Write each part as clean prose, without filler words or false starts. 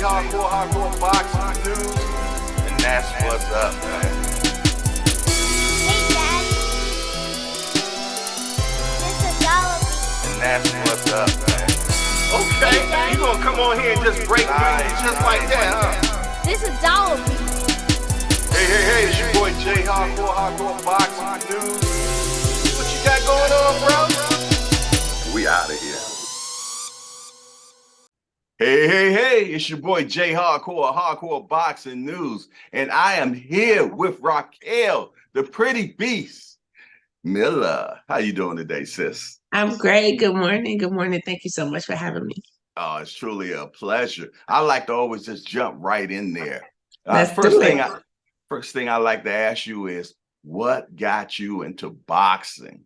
Hardcore Boxing News, and that's what's up, man. Hey, Dad. It's a dollar bill. And that's what's up, man. Okay, Hey, Dad. you gonna come on here and just break news just like that, huh? This is a dollar bill. Hey, it's your boy Jay Hardcore Boxing News. What you got going on, bro? We out of here. Hey, it's your boy Jay Hardcore Boxing News, and I am here with Raquel, the pretty beast. Miller, how you doing today, sis? I'm great. Good morning. Good morning. Thank you so much for having me. Oh, it's truly a pleasure. I like to always just jump right in there. Let's First do it. thing I like to ask you is, what got you into boxing?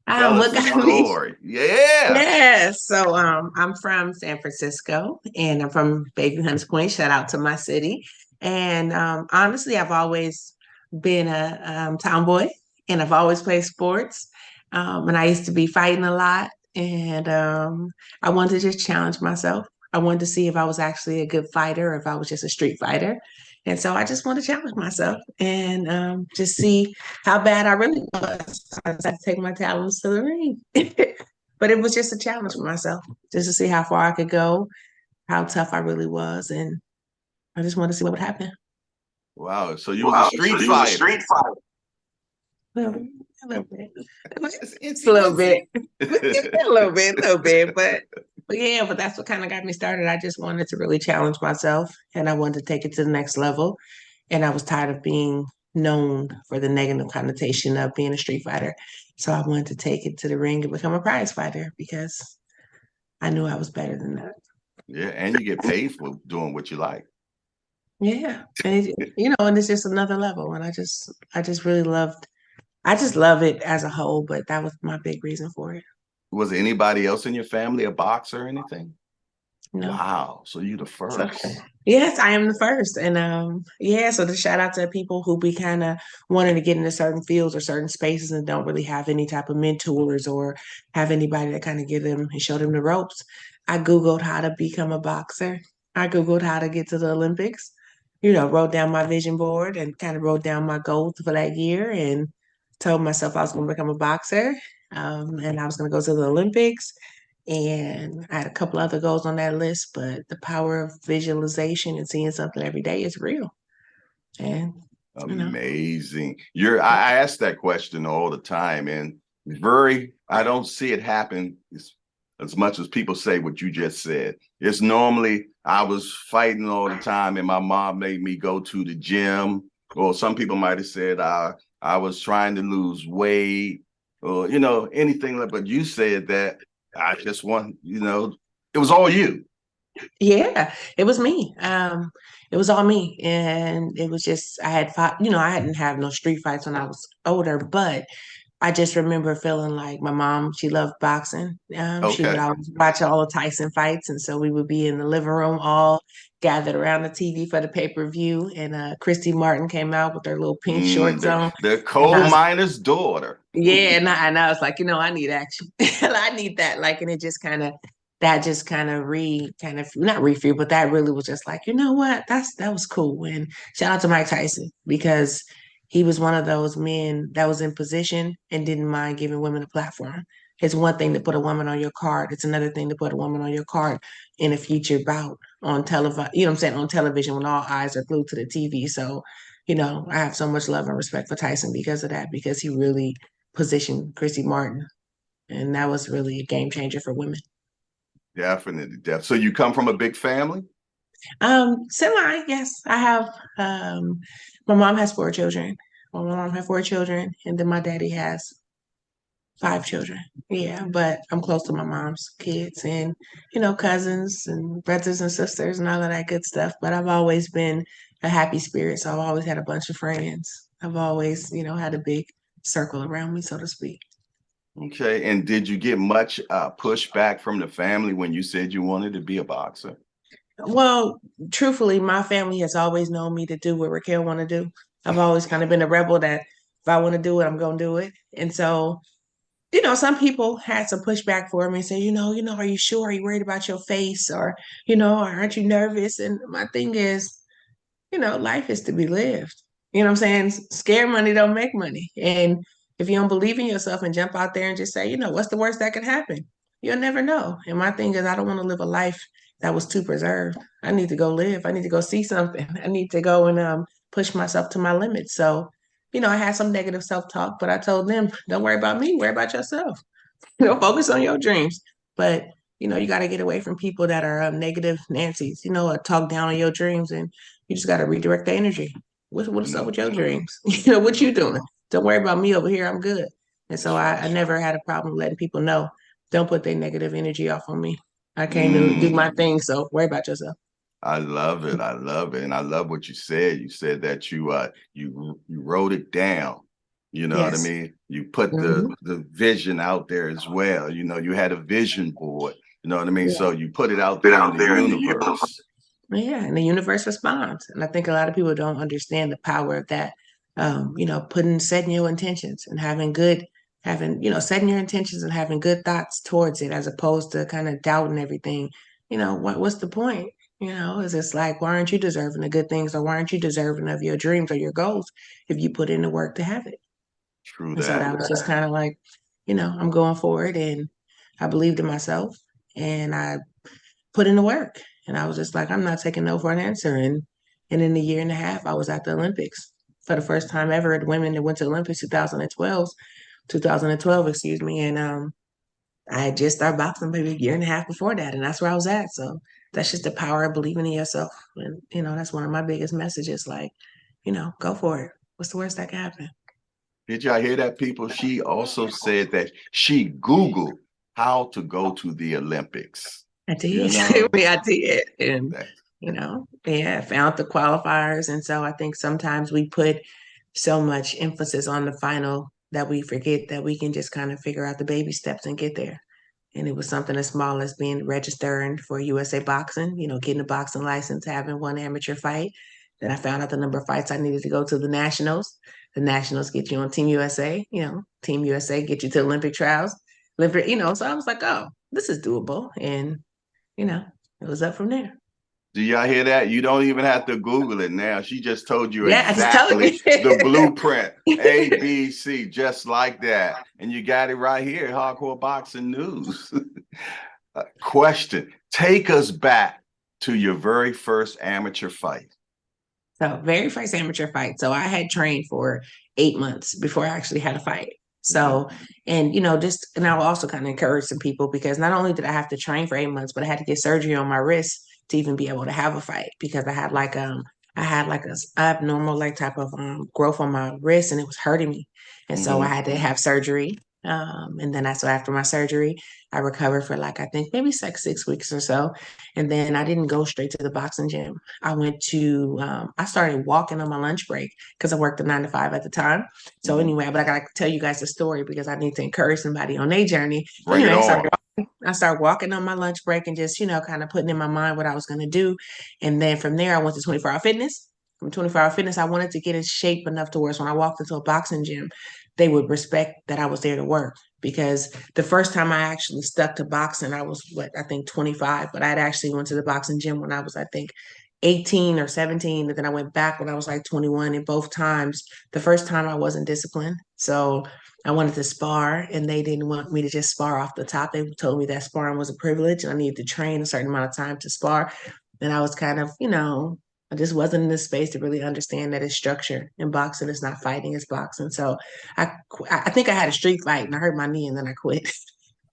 What got me? Story. Yeah. Yes. So I'm from San Francisco and I'm from Baby Hunts Point. Shout out to my city. And honestly, I've always been a tomboy and I've always played sports. And I used to be fighting a lot. And I wanted to just challenge myself. I wanted to see if I was actually a good fighter or if I was just a street fighter. And so I just want to challenge myself and just see how bad I really was. I decided to take my talents to the ring. But it was just a challenge for myself, just to see how far I could go, how tough I really was. And I just wanted to see what would happen. Wow. So you was a street fighter. A little bit. It's a little bit. A little bit. But yeah, but that's what kind of got me started. I just wanted to really challenge myself and I wanted to take it to the next level. And I was tired of being known for the negative connotation of being a street fighter. So I wanted to take it to the ring and become a prize fighter because I knew I was better than that. Yeah, and you get paid for doing what you like. Yeah. And and it's just another level. And I just really loved, I just love it as a whole, but that was my big reason for it. Was anybody else in your family a boxer or anything? No. Wow. So you the first. Yes, I am the first. And so the shout out to people who be kind of wanting to get into certain fields or certain spaces and don't really have any type of mentors or have anybody that kind of give them and show them the ropes. I Googled how to become a boxer. I Googled how to get to the Olympics, wrote down my vision board and kind of wrote down my goals for that year and told myself I was going to become a boxer and I was going to go to the Olympics. And I had a couple other goals on that list, but the power of visualization and seeing something every day is real. And amazing. I ask that question all the time, and I don't see it happen as much as people say what you just said. It's normally I was fighting all the time, and my mom made me go to the gym, or some people might have said I was trying to lose weight, or anything like. But you said that. I just want, it was all you. Yeah, it was me. It was all me. And it was just, I had fought, I hadn't had no street fights when I was older, but I just remember feeling like my mom, she loved boxing. She would always watch all the Tyson fights. And so we would be in the living room all gathered around the TV for the pay-per-view. And Christy Martin came out with her little pink shorts on. The coal miner's daughter. Yeah, and I was like, I need action. I need that. And it just kind of, not refuel, but that really was just like, you know what? That was cool. And shout out to Mike Tyson because he was one of those men that was in position and didn't mind giving women a platform. It's one thing to put a woman on your card. It's another thing to put a woman on your card in a featured bout on television, on television when all eyes are glued to the TV. So, I have so much love and respect for Tyson because of that, because he really positioned Chrissy Martin. And that was really a game changer for women. Definitely. So you come from a big family? Semi, yes. I have, my mom has 4 children. My mom had 4 children, and then my daddy has 5 children. Yeah, but I'm close to my mom's kids and, cousins and brothers and sisters and all of that good stuff. But I've always been a happy spirit, so I've always had a bunch of friends. I've always, had a big circle around me, so to speak. Okay. And did you get much pushback from the family when you said you wanted to be a boxer? Well, truthfully, my family has always known me to do what Raquel want to do. I've always kind of been a rebel that if I want to do it, I'm going to do it. And so some people had some pushback for me and say, are you sure? Are you worried about your face? Or, aren't you nervous? And my thing is, life is to be lived. You know what I'm saying? Scare money don't make money. And if you don't believe in yourself and jump out there and just say, what's the worst that can happen? You'll never know. And my thing is, I don't want to live a life that was too preserved. I need to go live. I need to go see something. I need to go and push myself to my limits. So, I had some negative self-talk, but I told them, don't worry about me, worry about yourself. Focus on your dreams. But you got to get away from people that are negative Nancy's, talk down on your dreams, and you just got to redirect the energy. What's up No, with your dreams? What you doing? Don't worry about me over here. I'm good. And so that's I right. never had a problem letting people know, don't put their negative energy off on me. I came to do my Mm. thing. So worry about yourself. I love it. I love it. And I love what you said. You said that you wrote it down. You know what I Yes. mean? You put Mhm. the vision out there as well. You had a vision board. You know what I mean? Yeah. So you put it out there in the universe. Yeah, and the universe responds. And I think a lot of people don't understand the power of that. Setting your intentions and setting your intentions and having good thoughts towards it, as opposed to kind of doubting everything. What's the point? Is it's like, why aren't you deserving of good things, or why aren't you deserving of your dreams or your goals if you put in the work to have it? True And so that. that was just kind of like, I'm going forward, and I believed in myself, and I put in the work. And I was just like, I'm not taking no for an answer. And in a year and a half, I was at the Olympics for the first time ever. The women that went to the Olympics 2012, excuse me. And I had just started boxing maybe a year and a half before that. And that's where I was at. So that's just the power of believing in yourself. And, that's one of my biggest messages. Like, go for it. What's the worst that can happen? Did y'all hear that, people? She also said that she Googled how to go to the Olympics. I You did. know, I did. And, that yeah, found the qualifiers. And so I think sometimes we put so much emphasis on the final that we forget that we can just kind of figure out the baby steps and get there. And it was something as small as being registered for USA Boxing, getting a boxing license, having one amateur fight. Then I found out the number of fights I needed to go to the nationals. The nationals get you on Team USA, Team USA get you to Olympic trials. So I was like, oh, this is doable. And it was up from there. Do y'all hear that? You don't even have to Google it now. She just told you Yeah, I just told exactly the blueprint, A, you. B, C, just like that. And you got it right here, Hardcore Boxing News. Question, take us back to your very first amateur fight. So very first amateur fight. So I had trained for 8 months before I actually had a fight. So, and and I will also kind of encourage some people, because not only did I have to train for 8 months, but I had to get surgery on my wrist to even be able to have a fight, because I had like a abnormal like type of growth on my wrist, and it was hurting me. And so I Mm-hmm. had to have surgery. And then so after my surgery, I recovered for like, I think maybe like 6 weeks or so. And then I didn't go straight to the boxing gym. I started walking on my lunch break, because I worked a 9 to 5 at the time. So Mm-hmm. anyway, but I gotta tell you guys the story, because I need to encourage somebody on their journey. Bring it Anyway, on. I started walking on my lunch break and just, kind of putting in my mind what I was gonna do. And then from there, I went to 24 Hour Fitness. From 24 Hour Fitness, I wanted to get in shape enough to where when I walked into a boxing gym, they would respect that I was there to work. Because the first time I actually stuck to boxing, I was I think 25, but I'd actually went to the boxing gym when I was, I think, 18 or 17. And then I went back when I was like 21. And both times, the first time I wasn't disciplined. So I wanted to spar, and they didn't want me to just spar off the top. They told me that sparring was a privilege and I needed to train a certain amount of time to spar. And I was kind of, I just wasn't in this space to really understand that it's structure in boxing. It's not fighting, it's boxing. So I think I had a street fight and I hurt my knee, and then I quit.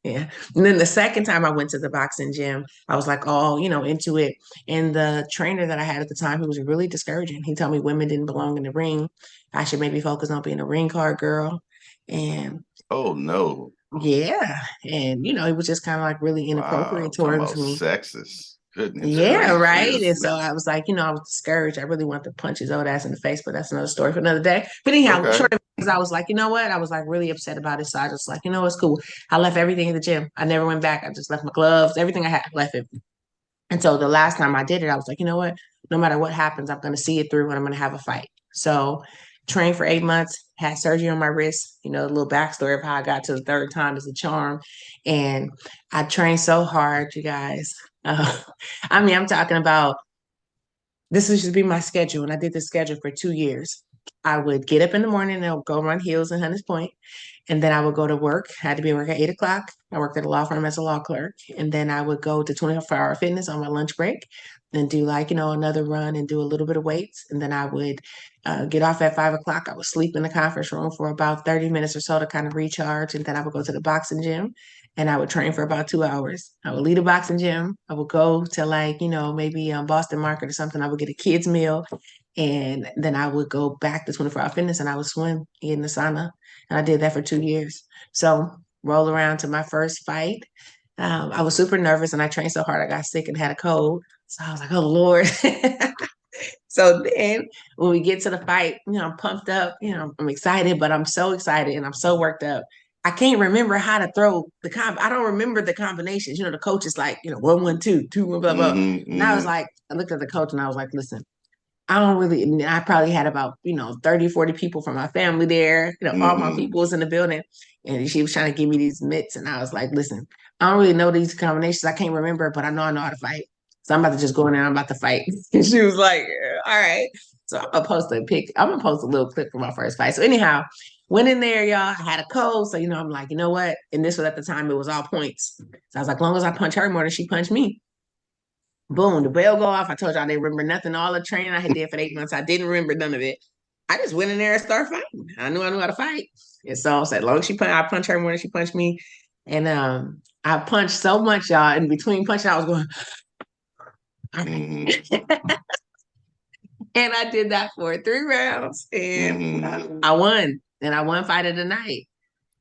Yeah. And then the second time I went to the boxing gym, I was like, oh, into it. And the trainer that I had at the time, he was really discouraging. He told me women didn't belong in the ring. I should maybe focus on being a ring card girl. And Oh, no. yeah. And, it was just kind of like really inappropriate Wow. Talking towards about me. sexist. Goodness Yeah, right. And gracious. so I was like, I was discouraged. I really wanted to punch his old ass in the face, but that's another story for another day. But anyhow, Okay. short of it, I was like, you know what? I was like really upset about it. So I just like, it's cool. I left everything in the gym. I never went back. I just left my gloves, everything I had, left it. And so the last time I did it, I was like, you know what? No matter what happens, I'm going to see it through and I'm going to have a fight. So trained for 8 months, had surgery on my wrist. You know, a little backstory of how I got to the third time is a charm. And I trained so hard, you guys. I mean, I'm talking about this would just be my schedule. And I did this schedule for 2 years. I would get up in the morning and I'll go run hills in Hunters Point. And then I would go to work. I had to be at work at 8 o'clock. I worked at a law firm as a law clerk. And then I would go to 24-hour fitness on my lunch break and do like, another run and do a little bit of weights. And then I would get off at 5 o'clock. I would sleep in the conference room for about 30 minutes or so to kind of recharge. And then I would go to the boxing gym and I would train for about 2 hours. I would leave the boxing gym. I would go to like, maybe Boston Market or something. I would get a kid's meal. And then I would go back to 24-hour fitness and I would swim in the sauna. And I did that for 2 years. So roll around to my first fight. I was super nervous and I trained so hard I got sick and had a cold. So I was like, oh Lord. So then when we get to the fight, I'm pumped up, I'm excited, but I'm so excited and I'm so worked up. I can't remember how to throw I don't remember the combinations. The coach is like, 1-1-2, 2-1, blah, blah. And I was like, I looked at the coach and I was like, listen, I probably had about, 30, 40 people from my family there. All my people was in the building and she was trying to give me these mitts. And I was like, listen, I don't really know these combinations. I can't remember, but I know how to fight. So I'm about to just go in there. I'm about to fight. And she was like, all right. So I'm going to post a little clip from my first fight. So anyhow, went in there, y'all. I had a cold. So, I'm like, you know what? And this was at the time, it was all points. So I was like, as long as I punch her more than she punched me. Boom, the bell go off. I told you I didn't remember nothing. All the training I had did for 8 months, I didn't remember none of it. I just went in there and started fighting. I knew how to fight. And so I said, as long as I punch her more than she punched me. And I punched so much, y'all. In between punching, I was going. And I did that for 3 rounds, and I won. And I won fight of the night.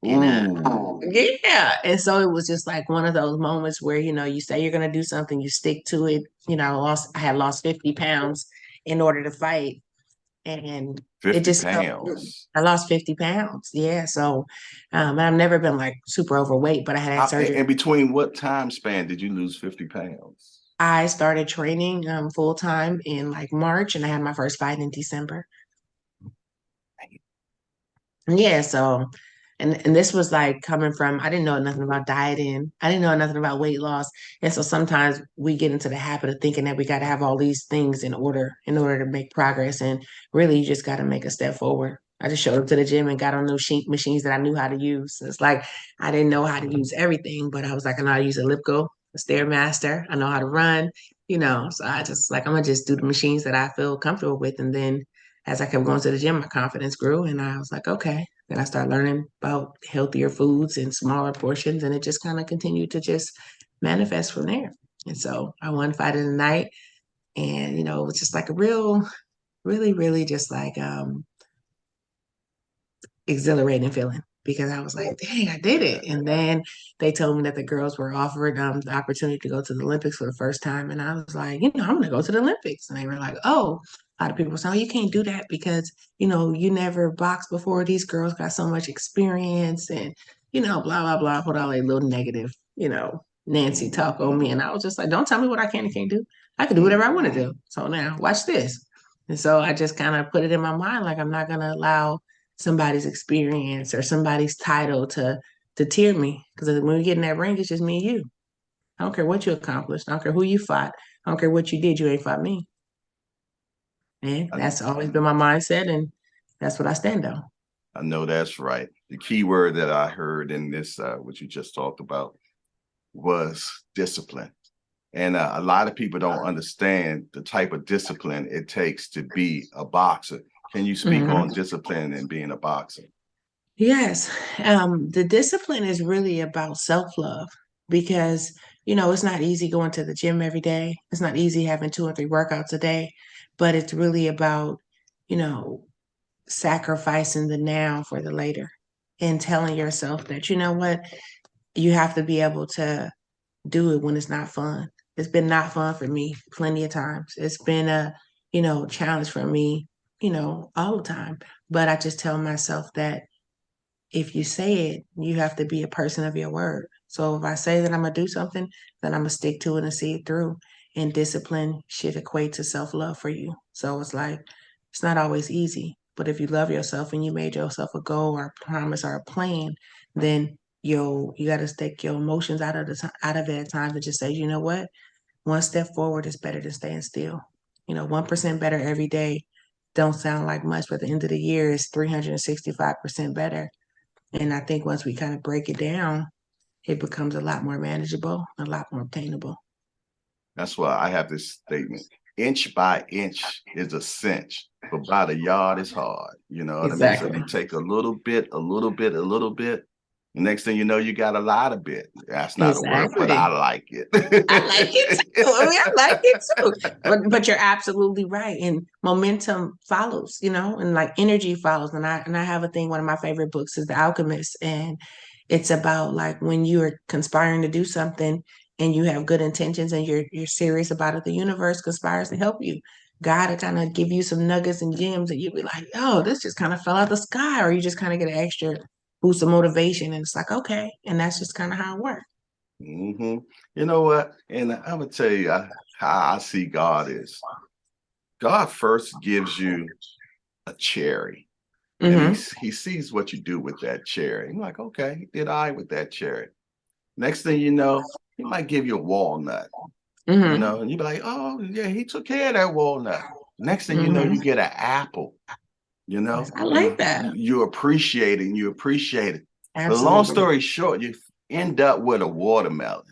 And yeah. And so it was just like one of those moments where, you say you're going to do something, you stick to it. I had lost 50 pounds in order to fight. And 50 it just pounds. I lost 50 pounds. Yeah. So I've never been like super overweight, but I had surgery. In between what time span did you lose 50 pounds? I started training full time in like March, and I had my first fight in December. Yeah, so and this was like coming from I didn't know nothing about dieting. I didn't know nothing about weight loss. And so sometimes we get into the habit of thinking that we got to have all these things in order to make progress. And really you just got to make a step forward. I just showed up to the gym and got on those machines that I knew how to use. So it's like I didn't know how to use everything, but I was like, I know how to use a Elliptical, a Stairmaster. I know how to run, So I just like I'm gonna just do the machines that I feel comfortable with. And then as I kept going to the gym, my confidence grew, and I was like, okay. Then I started learning about healthier foods and smaller portions, and it just kind of continued to just manifest from there. And so I won fight of the night, and it was just like a really, really just like exhilarating feeling because I was like, dang, I did it. And then they told me that the girls were offered the opportunity to go to the Olympics for the first time. And I was like, I'm going to go to the Olympics. And they were like, oh, a lot of people say, oh, you can't do that because, you never boxed before. These girls got so much experience and, blah, blah, blah, put all a little negative, Nancy talk on me. And I was just like, don't tell me what I can and can't do. I can do whatever I want to do. So now watch this. And so I just kind of put it in my mind, like, I'm not going to allow somebody's experience or somebody's title to deter me. Because when we get in that ring, it's just me and you. I don't care what you accomplished. I don't care who you fought. I don't care what you did. You ain't fought me. And that's always been my mindset. And that's what I stand on. I know that's right. The key word that I heard in this, what you just talked about, was discipline. And a lot of people don't understand the type of discipline it takes to be a boxer. Can you speak on discipline and being a boxer? Yes. The discipline is really about self-love because, it's not easy going to the gym every day. It's not easy having 2 or 3 workouts a day, but it's really about, sacrificing the now for the later and telling yourself that, what, you have to be able to do it when it's not fun. It's been not fun for me plenty of times. It's been a, challenge for me, all the time. But I just tell myself that if you say it, you have to be a person of your word. So if I say that I'm going to do something, then I'm going to stick to it and see it through. And discipline should equate to self-love for you. So it's like, it's not always easy, But if you love yourself and you made yourself a goal or a promise or a plan, then you got to take your emotions out of it at times and just say, you know what? One step forward is better than staying still. 1% better every day don't sound like much, but at the end of the year is 365% better. And I think once we kind of break it down, it becomes a lot more manageable, a lot more obtainable. That's why I have this statement. Inch by inch is a cinch, but by the yard is hard. You know what I mean? So if Exactly. you take a little bit, the next thing you know, you got a lot of bit. That's not a word, but I Exactly. like it. I like it too. I mean, I like it too. But you're absolutely right. And momentum follows, and like energy follows. And I have a thing, one of my favorite books is The Alchemist. And it's about like when you're conspiring to do something and you have good intentions and you're serious about it, the universe conspires to help you. God will kind of give you some nuggets and gems and you'll be like, oh, this just kind of fell out of the sky, or you just kind of get an extra boost of motivation. And it's like, okay. And that's just kind of how it works. Hmm. You know what? And I'm gonna tell you how I see God is. God first gives you a cherry, and Mm-hmm. he sees what you do with that cherry. I'm like, okay, he did I with that cherry. Next thing you know, he might give you a walnut. Mm-hmm. And you'd be like, oh yeah, he took care of that walnut. Next thing you know, Mm-hmm. you get an apple. I And like that. you appreciate it, and you appreciate it. But long Absolutely. story short, you end up with a watermelon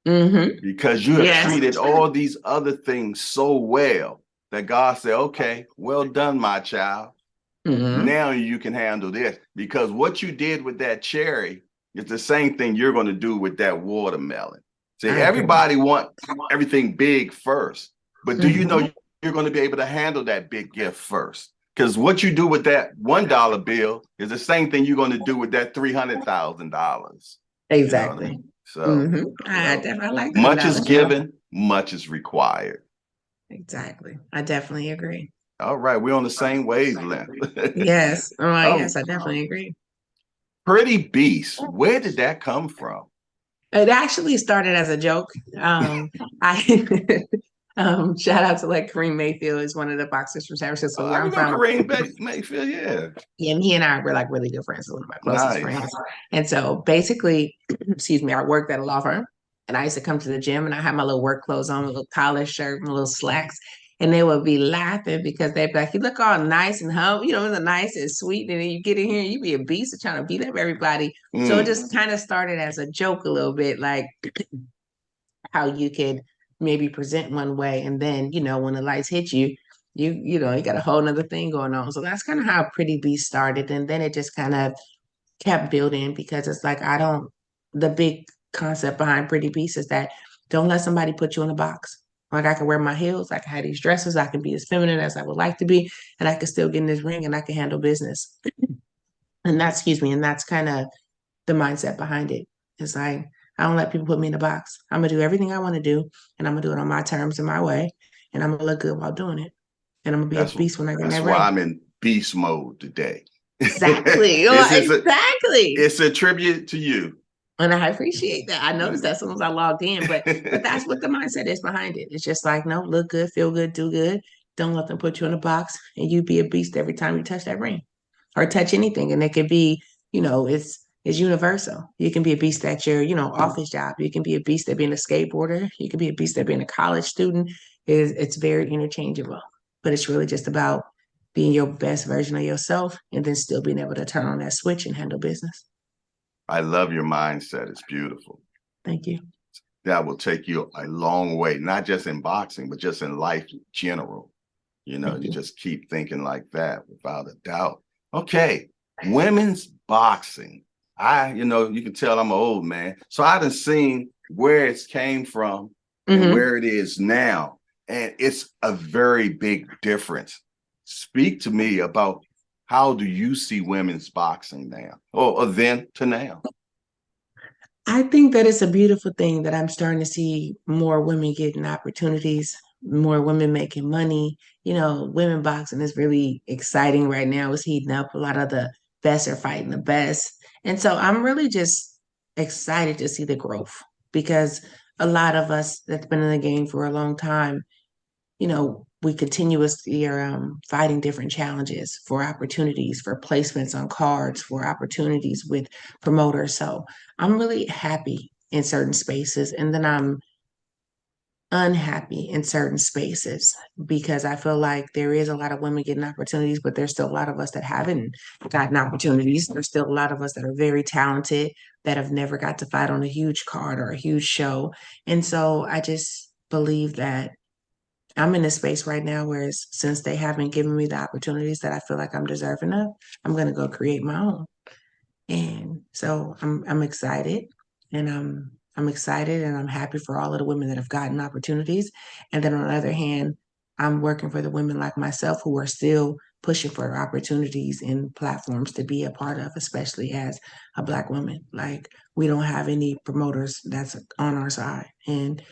Mm-hmm. because you have Yes. treated all these other things so well that God said, okay, well done, my child. Mm-hmm. Now you can handle this, because what you did with that cherry is the same thing you're going to do with that watermelon. See, I agree. everybody want everything big first, but do you Mm-hmm. know you're going to be able to handle that big gift first? Because what you do with that $1 bill is the same thing you're going to do with that $300,000. You know what I Exactly. mean? So, Mm-hmm. you I know, definitely like that much is analogy. given, much is required. Exactly. I definitely agree. All right, we're on the same wavelength. Yes. Oh, Oh, yes, I definitely agree. Pretty Beast, where did that come from? It actually started as a joke. I shout out to like Kareem Mayfield is one of the boxers from San Oh, Francisco, I where I'm remember from. Kareem Mayfield, yeah. And he and I were like really good friends, one of my closest Nice. friends. And so basically, excuse me, I worked at a law firm and I used to come to the gym and I had my little work clothes on, a little collar shirt, and little slacks. And they would be laughing because they'd be like, you look all nice and hum, it's nice and sweet. And then you get in here and you be a beast of trying to beat up everybody. So it Mm, just kind of started as a joke a little bit, like how you could maybe present one way. And then, when the lights hit you, you got a whole nother thing going on. So that's kind of how Pretty Beast started. And then it just kind of kept building because it's like the big concept behind Pretty Beast is that don't let somebody put you in a box. Like I can wear my heels, I can have these dresses, I can be as feminine as I would like to be, and I can still get in this ring and I can handle business. And that's kind of the mindset behind it. It's like I don't let people put me in a box. I'm gonna do everything I want to do, and I'm gonna do it on my terms and my way, and I'm gonna look good while doing it. And I'm gonna be a that's beast when I get in that's that why ring. I'm in beast mode today. Exactly. Exactly. It's a tribute to you. And I appreciate that. I noticed that as soon as I logged in, but that's what the mindset is behind it. It's just like, no, look good, feel good, do good. Don't let them put you in a box, and you be a beast every time you touch that ring or touch anything. And it could be, it's universal. You can be a beast at your, office job. You can be a beast at being a skateboarder. You can be a beast at being a college student. It's very interchangeable. But it's really just about being your best version of yourself and then still being able to turn on that switch and handle business. I love your mindset. It's beautiful. Thank you. That will take you a long way, not just in boxing, but just in life in general. Thank You you. just keep thinking like that without a doubt. Okay, women's boxing. You can tell I'm an old man. So I done seen where it came from and Mm-hmm. where it is now. And it's a very big difference. Speak to me about how do you see women's boxing now, or then to now? I think that it's a beautiful thing that I'm starting to see more women getting opportunities, more women making money. Women boxing is really exciting right now. It's heating up. A lot of the best are fighting the best. And so I'm really just excited to see the growth because a lot of us that's been in the game for a long time, we continuously are fighting different challenges for opportunities, for placements on cards, for opportunities with promoters. So I'm really happy in certain spaces, and then I'm unhappy in certain spaces because I feel like there is a lot of women getting opportunities, but there's still a lot of us that haven't gotten opportunities. There's still a lot of us that are very talented that have never got to fight on a huge card or a huge show. And so I just believe that I'm in a space right now where since they haven't given me the opportunities that I feel like I'm deserving of, I'm going to go create my own. And so I'm excited, and I'm excited and I'm happy for all of the women that have gotten opportunities. And then on the other hand, I'm working for the women like myself who are still pushing for opportunities and platforms to be a part of, especially as a Black woman. Like, we don't have any promoters that's on our side. And,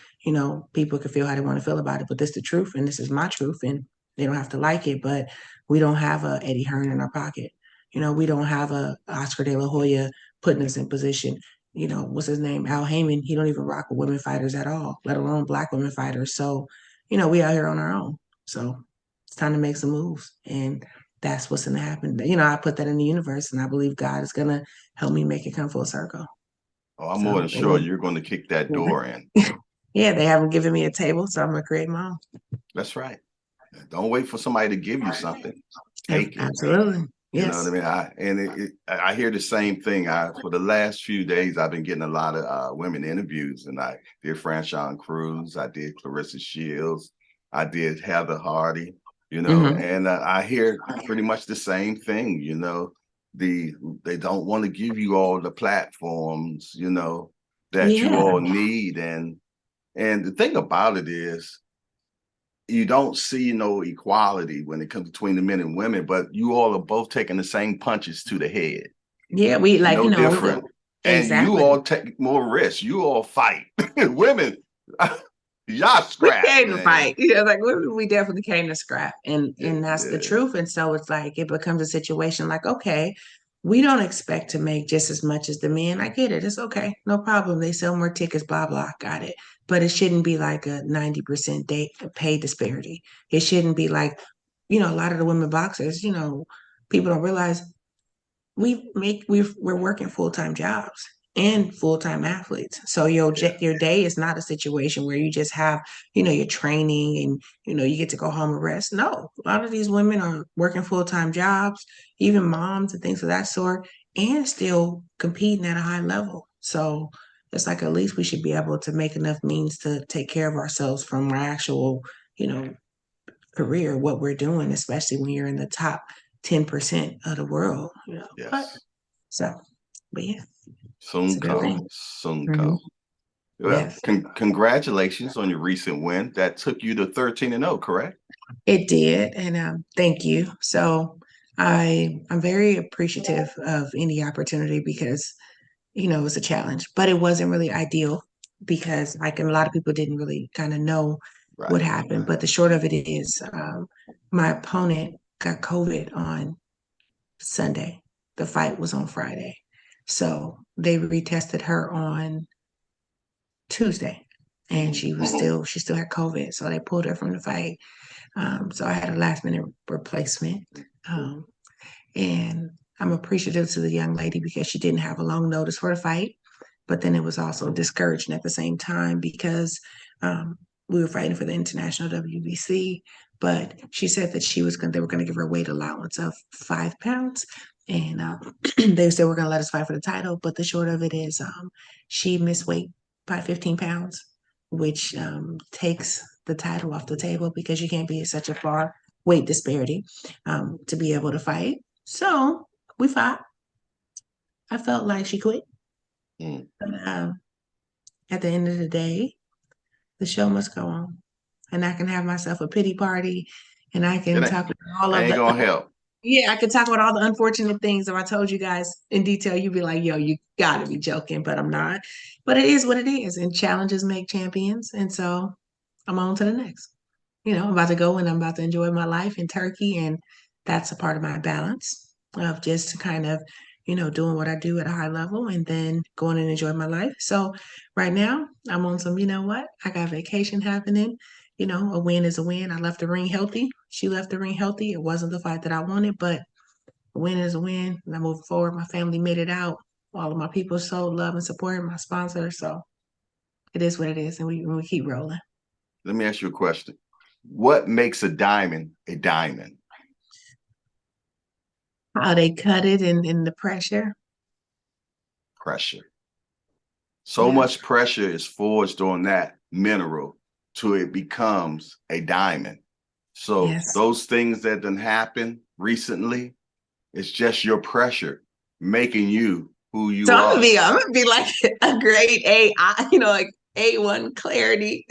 people can feel how they want to feel about it, but this is the truth, and this is my truth, and they don't have to like it, but we don't have a Eddie Hearn in our pocket. We don't have a Oscar De La Hoya putting us in position. What's his name? Al Heyman. He don't even rock with women fighters at all, let alone Black women fighters. So, we out here on our own. So it's time to make some moves. And that's what's going to happen. I put that in the universe, and I believe God is going to help me make it come full circle. Oh, I'm more So, than sure you're going to kick that door in. yeah, they haven't given me a table, so I'm going to create my own. That's right. Don't wait for somebody to give you something. Take it. Absolutely. You Yes. know what I mean? I hear the same thing. For the last few days, I've been getting a lot of women interviews, and I did Franchon Cruz, I did Clarissa Shields, I did Heather Hardy, and I hear pretty much the same thing. They don't want to give you all the platforms, that you all need, and the thing about it is, you don't see no equality when it comes between the men and women, but you all are both taking the same punches to the head. Yeah, we like, no different. And exactly. you all take more risks. You all fight. Women, y'all scrap. We came man. to fight. Like we definitely came to scrap. And that's the truth. And so it's like it becomes a situation like, okay, we don't expect to make just as much as the men. I get it. It's okay. No problem. They sell more tickets, blah, blah. Got it. But it shouldn't be like a 90% pay disparity. It shouldn't be like, a lot of the women boxers, people don't realize we're working full-time jobs and full-time athletes. So your day is not a situation where you just have, your training and, you get to go home and rest. No, a lot of these women are working full-time jobs, even moms and things of that sort, and still competing at a high level. So it's like, at least we should be able to make enough means to take care of ourselves from our actual, career, what we're doing, especially when you're in the top 10% of the world, Yes. But yeah. Soon come. Well, Yes. Congratulations on your recent win. That took you to 13-0, correct? It did, and thank you. So I'm very appreciative of any opportunity because, it's a challenge, but it wasn't really ideal because like a lot of people didn't really kind of know what happened. But the short of it is my opponent got COVID on Sunday. The fight was on Friday. So they retested her on Tuesday and she still had COVID. So they pulled her from the fight. So I had a last minute replacement. And I'm appreciative to the young lady because she didn't have a long notice for the fight. But then it was also discouraging at the same time because we were fighting for the international WBC. But she said that they were going to give her a weight allowance of 5 pounds. And they said we're going to let us fight for the title. But the short of it is she missed weight by 15 pounds, which takes the title off the table because you can't be at such a far weight disparity to be able to fight. So we fought. I felt like she quit. But, at the end of the day, the show must go on. And I can have myself a pity party and I can talk about all of ain't gonna help. Yeah, I could talk about all the unfortunate things. If I told you guys in detail, you'd be like, yo, you gotta be joking, but I'm not. But it is what it is. And challenges make champions. And so I'm on to the next. I'm about to go and I'm about to enjoy my life in Turkey. And that's a part of my balance of just kind of, doing what I do at a high level and then going and enjoy my life. So right now I'm on some, I got vacation happening you know, a win is a win. I left the ring healthy. She left the ring healthy. It wasn't the fight that I wanted, but a win is a win. And I moved forward. My family made it out. All of my people showed love and support, my sponsor. So it is what it is. And we keep rolling. Let me ask you a question. What makes a diamond a diamond? How they cut it and the pressure. Pressure. So Yeah. much pressure is forged on that mineral till it becomes a diamond. So Yes. those things that done happened recently, it's just your pressure making you who you So are. I'm gonna be like a grade A, you know, like A1 clarity.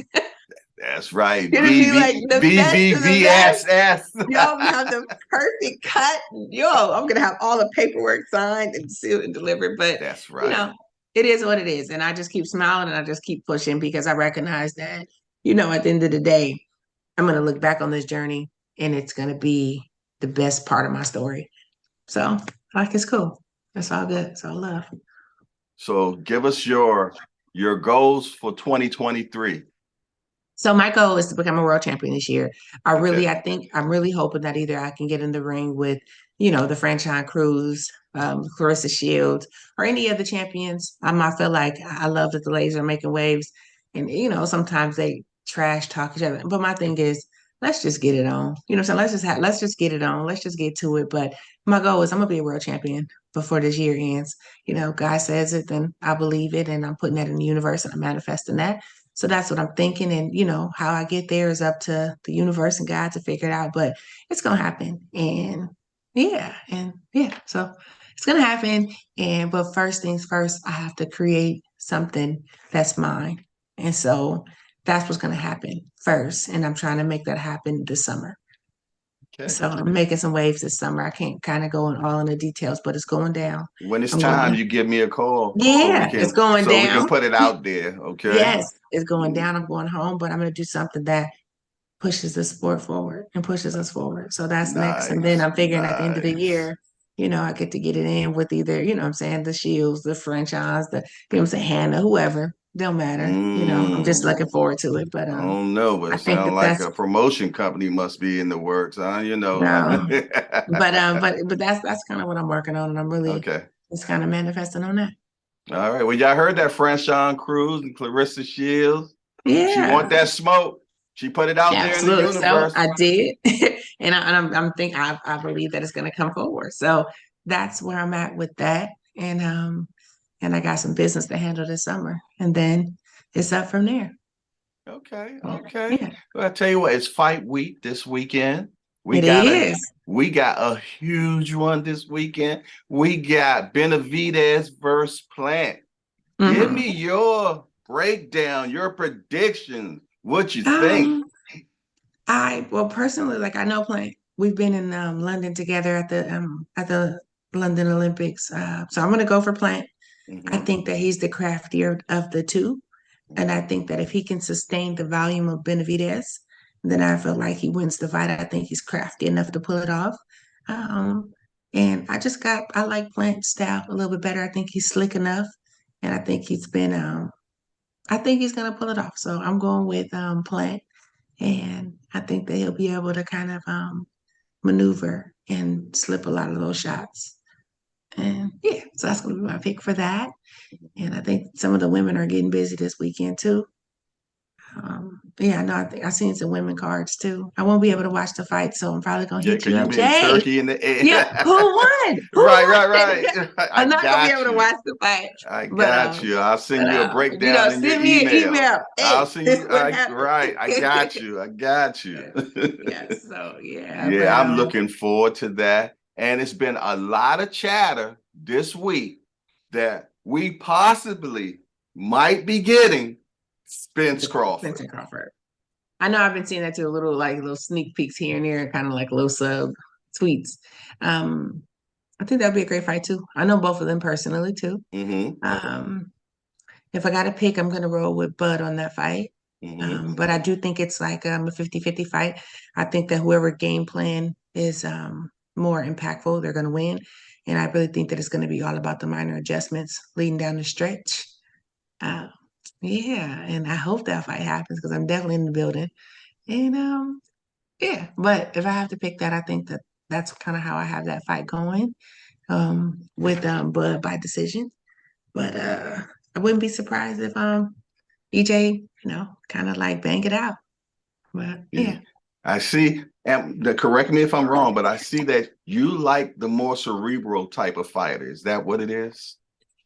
That's right. It'll be like the best of the best. BVVSS. Yo, I'm gonna have the perfect cut. Yo, I'm gonna have all the paperwork signed and sealed and delivered. But That's you right. know, it is what it is. And I just keep smiling and I just keep pushing because I recognize that, you know, at the end of the day, I'm gonna look back on this journey and it's gonna be the best part of my story. So like it's cool. It's all good. It's all love. So give us your goals for 2023. So my goal is to become a world champion this year. Okay. I think I'm really hoping that either I can get in the ring with, you know, the Franchise Cruz, Clarissa Shields, or any other champions. I feel like I love that the ladies are making waves, and you know, sometimes they trash talk each other. But my thing is, let's just get it on. You know, so let's just get it on. Let's just get to it. But my goal is I'm gonna be a world champion before this year ends. You know, God says it, then I believe it, and I'm putting that in the universe and I'm manifesting that. So that's what I'm thinking. And, you know, how I get there is up to the universe and God to figure it out, but it's going to happen. And yeah, so it's going to happen. But first things first, I have to create something that's mine. And so that's what's going to happen first. And I'm trying to make that happen this summer. Okay. So I'm making some waves this summer. I can't kind of go in all in the details, but it's going down. When it's I'm going time, down. you give me a call Yeah, it's going so we can down. put it out there. Okay. Yes, it's going down. I'm going home, but I'm going to do something that pushes the sport forward and pushes us forward. So that's next. And then Nice. I'm figuring at the end of the Nice. year, you know, I get to get it in with either, you know what I'm saying, the Shields, the franchise, the, you know what I'm saying, Hannah, whoever, don't matter. You know, I'm just looking forward to it. But I don't know, but I it think sounds that like that's a promotion company must be in the works, huh? You know. no, but that's kind of what I'm working on, and I'm really Okay. just kind of manifesting on that. All right. Well, y'all heard that Franchon Cruz and Clarissa Shields. She want Yeah. that smoke. She put it out there in the Absolutely. So universe. I did, and I believe that it's going to come forward. So that's where I'm at with that, and I got some business to handle this summer, and then it's up from there. Okay. Okay. Yeah, Well, I tell you what, it's fight week this weekend. it is. We got a huge one this weekend. We got Benavidez versus Plant. Give Mhm. me your breakdown, your predictions. What you think? Um, well personally, like I know playing. We've been in London together at the London Olympics. So I'm gonna go for Plant. I Mhm. think that he's the craftier of the two. And I think that if he can sustain the volume of Benavidez, then I feel like he wins the fight. I think he's crafty enough to pull it off. Um, and I like Plant's style a little bit better. I think he's slick enough. And I think he's going to pull it off. So I'm going with Plant. And I think that he'll be able to kind of maneuver and slip a lot of those shots. And yeah, so that's going to be my pick for that. And I think some of the women are getting busy this weekend too. Yeah, no, I think I've seen some women cards too. I won't be able to watch the fight, so I'm probably gonna Yeah, hit because you you up, been Jay. turkey in the air. Yeah, who won? Who Right, won? right. I I'm not gonna be got able to you. watch the fight, I but got you. I'll send you a you know, breakdown in your send me an email. email. I'll Hey, send this you. what happened. Right. I got you. I got you. Yeah, so yeah, but Yeah, I'm looking forward to that. And it's been a lot of chatter this week that we possibly might be getting Spence Crawford. Spencer Crawford. I know I've been seeing that too, a little sneak peeks here and there, kind of like little sub tweets. Um, I think that'd be a great fight too. I know both of them personally too. Mm-hmm. If I got to pick, I'm going to roll with Bud on that fight. Mm-hmm. But I do think it's like a 50-50 fight. I think that whoever game plan is more impactful, they're going to win. And I really think that it's going to be all about the minor adjustments leading down the stretch. Uh, yeah, and I hope that fight happens because I'm definitely in the building. And yeah, but if I have to pick that, I think that that's kind of how I have that fight going with Bud by decision. But I wouldn't be surprised if EJ, kind of like bang it out. But Yeah. yeah. I see, and correct me if I'm wrong, but I see that you like the more cerebral type of fighter. Is that what it is?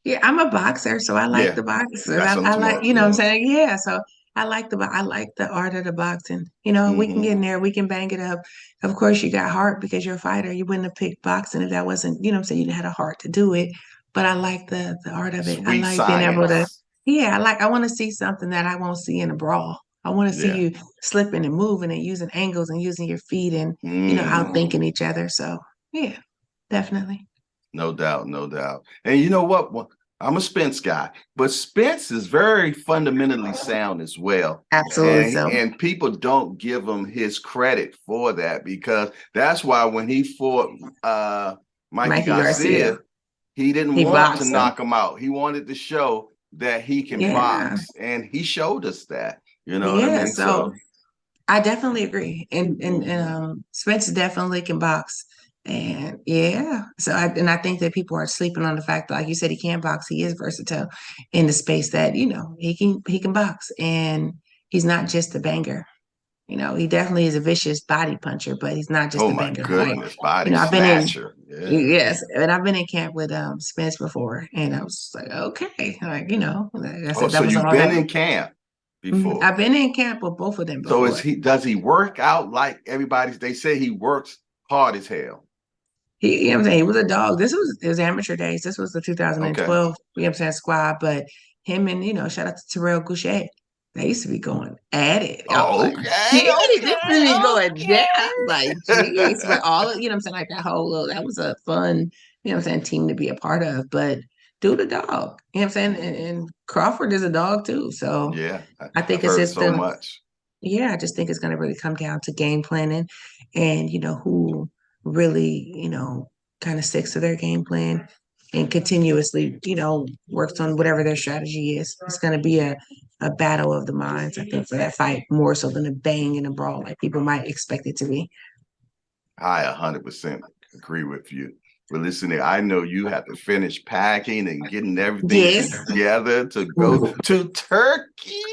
Yeah, I'm a boxer, so I like Yeah, the boxers. that's what I'm I talking like, about. what I'm Yeah. saying? Yeah, so I like the art of the boxing. We can get Hmm. in there, we can bang it up. Of course, you got heart because you're a fighter. You wouldn't have picked boxing if that wasn't, what I'm saying, you didn't have a heart to do it. But I like the art of it. I Sweet like being able to, science. yeah, I want to see something that I won't see in a brawl. I want to see Yeah. you slipping and moving and using angles and using your feet and, Hmm. outthinking each other. So yeah, definitely. No doubt, no doubt. And you know what? Well, I'm a Spence guy, but Spence is very fundamentally sound as well. Absolutely And so. and people don't give him his credit for that, because that's why when he fought Mikey Mikey Garcia. Garcia, he didn't He want to boxed him. knock him out. He wanted to show that he can Yeah. box, and he showed us that. You know what I Yeah. mean? So So, I definitely agree. And Spence definitely can box. And yeah. So I think that people are sleeping on the fact that, like you said, he can't box. He is versatile in the space that, he can box. And he's not just a banger. He definitely is a vicious body puncher, but he's not just oh a my banger. Like, goodness, body I've been in snatcher. Yeah. yes, and I've been in camp with Spence before, and I was like, okay, like like I Oh, said, so that was you've all been that. in camp before. I've been in camp with both of them So is before. does he work out like everybody? They say he works hard as hell. He, what I'm saying, he was a dog. This was his amateur days. This was the Okay. 2012, I'm saying, squad. But him and shout out to Terrell Goucher. They used to be going at it. I was like, Okay. yeah, they used to be going down. I was Okay. like, geez, but all of, what I'm saying, like that whole that was a fun, what I'm saying, team to be a part of. But dude, a dog. You know what I'm saying? And Crawford is a dog too. So Yeah, I I've think it's heard just so much. yeah, I just think it's going to really come down to game planning and, who really, kind of sticks to their game plan and continuously, works on whatever their strategy is. It's going to be a battle of the minds, I think, for that fight more so than a bang and a brawl like people might expect it to be. I 100% agree with you. But listen, I know you have to finish packing and getting everything Yes. together to go to Turkey.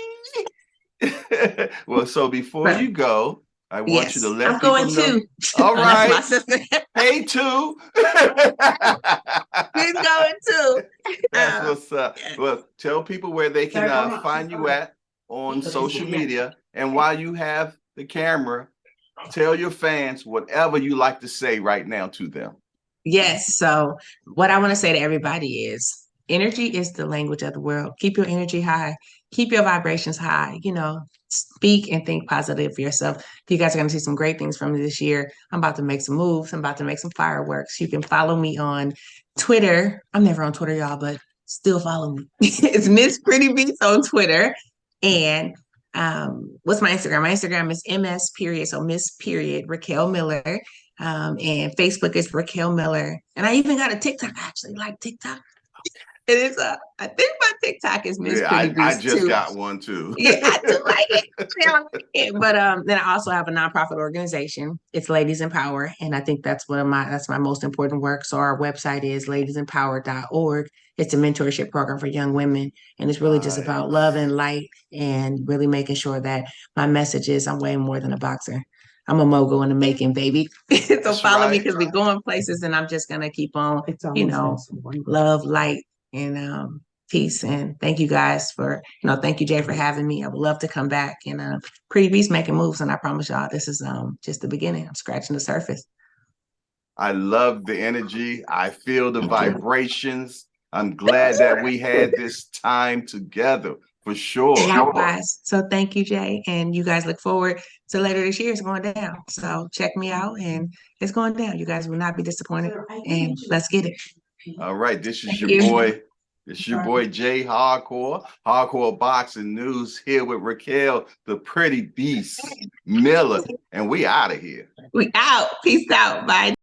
Well, so before But you go, I want you to yes, let I'm people going know. too. All Unless my right. sister Hey, too. is going too. That's what's up. Well, tell people where they can find you at on social media. And while you have the camera, tell your fans whatever you like to say right now to them. Yes. So, what I want to say to everybody is energy is the language of the world. Keep your energy high, keep your vibrations high, speak and think positive for yourself. You guys are going to see some great things from me this year. I'm about to make some moves, I'm about to make some fireworks. You can follow me on Twitter. I'm never on Twitter, y'all, but still follow me. It's Miss Pretty Beats on Twitter. And what's my Instagram? My Instagram is MS period. So Miss period Raquel Miller. And Facebook is Raquel Miller. And I even got a TikTok. I actually like TikTok. It is I think my TikTok is Miss Yeah, Pretty I Beast just too. got one too. Yeah, I do like it. I like it. But then I also have a nonprofit organization. It's Ladies in Power. And I think that's my most important work. So our website is ladiesempower.org. It's a mentorship program for young women. And it's really just about love Nice. and light and really making sure that my message is I'm way more than a boxer. I'm a mogul in the making, baby. So That's follow me right. because we're going places and I'm just gonna keep on, love, light, and peace. And thank you guys for, thank you, Jay, for having me. I would love to come back and Pretty Beast making moves. And I promise y'all, this is just the beginning. I'm scratching the surface. I love the energy. I feel the Thank you. vibrations. I'm glad that we had this time together for sure. Likewise. So thank you, Jay. And you guys look forward to later this year. It's going down. So check me out and it's going down. You guys will not be disappointed. And let's get it. All right. This is Thank your you. boy. It's your boy Jay Hardcore Boxing News here with Raquel, the Pretty Beast Miller, and we out of here. We out. Peace out. Bye.